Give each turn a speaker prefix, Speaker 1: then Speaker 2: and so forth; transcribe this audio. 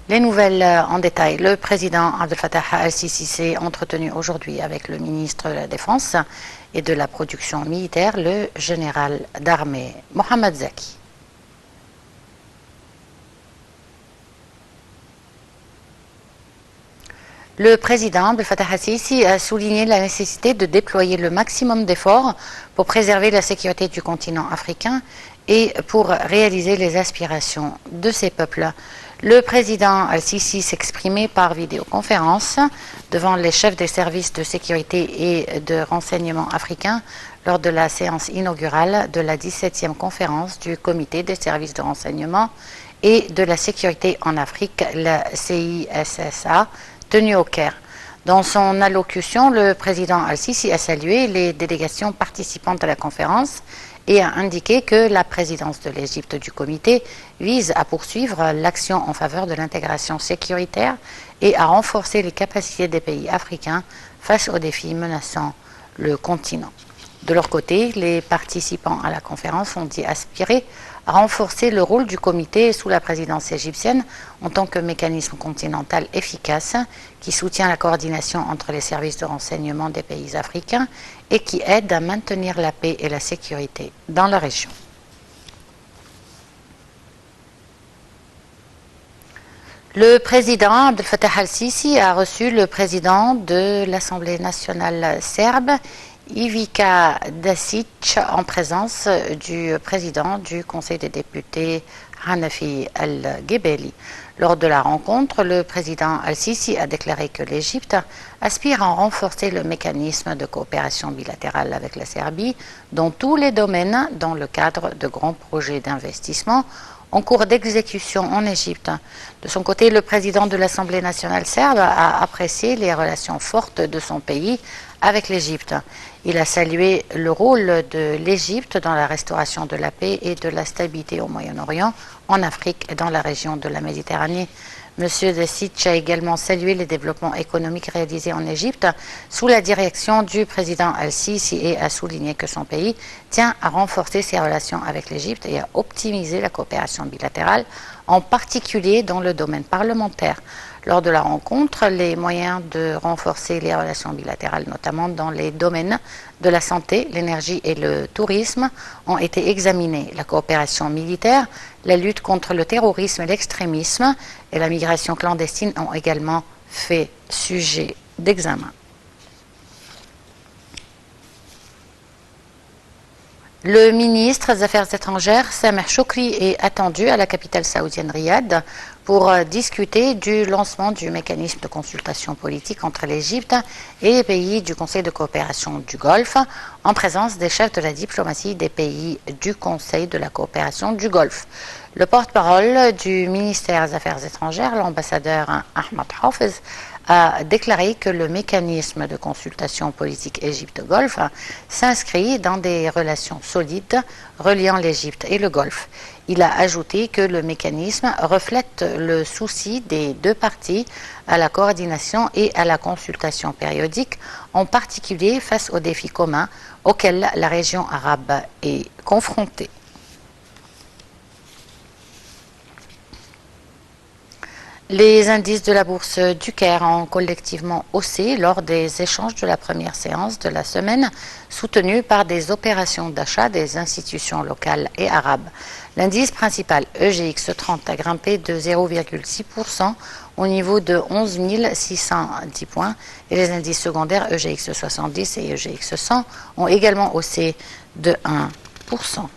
Speaker 1: Les nouvelles en détail. Le président Abdel Fattah al-Sisi s'est entretenu aujourd'hui avec le ministre de la Défense et de la production militaire, le général d'armée Mohamed Zaki. Le président Abdel Fattah al-Sisi a souligné la nécessité de déployer le maximum d'efforts pour préserver la sécurité du continent africain et pour réaliser les aspirations de ces peuples. Le président al-Sisi s'exprimait par vidéoconférence devant les chefs des services de sécurité et de renseignement africains lors de la séance inaugurale de la 17e conférence du Comité des services de renseignement et de la sécurité en Afrique, la CISSA, tenue au Caire. Dans son allocution, le président al-Sisi a salué les délégations participantes à la conférence et a indiqué que la présidence de l'Égypte du comité vise à poursuivre l'action en faveur de l'intégration sécuritaire et à renforcer les capacités des pays africains face aux défis menaçant le continent. De leur côté, les participants à la conférence ont dit aspirer à renforcer le rôle du comité sous la présidence égyptienne en tant que mécanisme continental efficace qui soutient la coordination entre les services de renseignement des pays africains et qui aide à maintenir la paix et la sécurité dans la région. Le président Abdel Fattah al-Sisi a reçu le président de l'Assemblée nationale serbe, Ivica Dačić, en présence du président du Conseil des députés, Hanafi al-Gebeli. Lors de la rencontre, le président al-Sisi a déclaré que l'Égypte aspire à renforcer le mécanisme de coopération bilatérale avec la Serbie dans tous les domaines dans le cadre de grands projets d'investissement en cours d'exécution en Égypte. De son côté, le président de l'Assemblée nationale serbe a apprécié les relations fortes de son pays avec l'Égypte. Il a salué le rôle de l'Égypte dans la restauration de la paix et de la stabilité au Moyen-Orient, en Afrique et dans la région de la Méditerranée. M. Dačić a également salué les développements économiques réalisés en Égypte sous la direction du président al-Sisi et a souligné que son pays tient à renforcer ses relations avec l'Égypte et à optimiser la coopération bilatérale, en particulier dans le domaine parlementaire. Lors de la rencontre, les moyens de renforcer les relations bilatérales, notamment dans les domaines de la santé, l'énergie et le tourisme, ont été examinés. La coopération militaire, la lutte contre le terrorisme et l'extrémisme et la migration clandestine ont également fait sujet d'examen. Le ministre des Affaires étrangères, Sameh Shoukry, est attendu à la capitale saoudienne Riyad pour discuter du lancement du mécanisme de consultation politique entre l'Égypte et les pays du Conseil de coopération du Golfe, en présence des chefs de la diplomatie des pays du Conseil de la coopération du Golfe. Le porte-parole du ministère des Affaires étrangères, l'ambassadeur Ahmad Hafez, a déclaré que le mécanisme de consultation politique Égypte-Golfe s'inscrit dans des relations solides reliant l'Égypte et le Golfe. Il a ajouté que le mécanisme reflète le souci des deux parties à la coordination et à la consultation périodique, en particulier face aux défis communs auxquels la région arabe est confrontée. Les indices de la bourse du Caire ont collectivement haussé lors des échanges de la première séance de la semaine, soutenus par des opérations d'achat des institutions locales et arabes. L'indice principal EGX 30 a grimpé de 0,6% au niveau de 11 610 points et les indices secondaires EGX 70 et EGX 100 ont également haussé de 1%.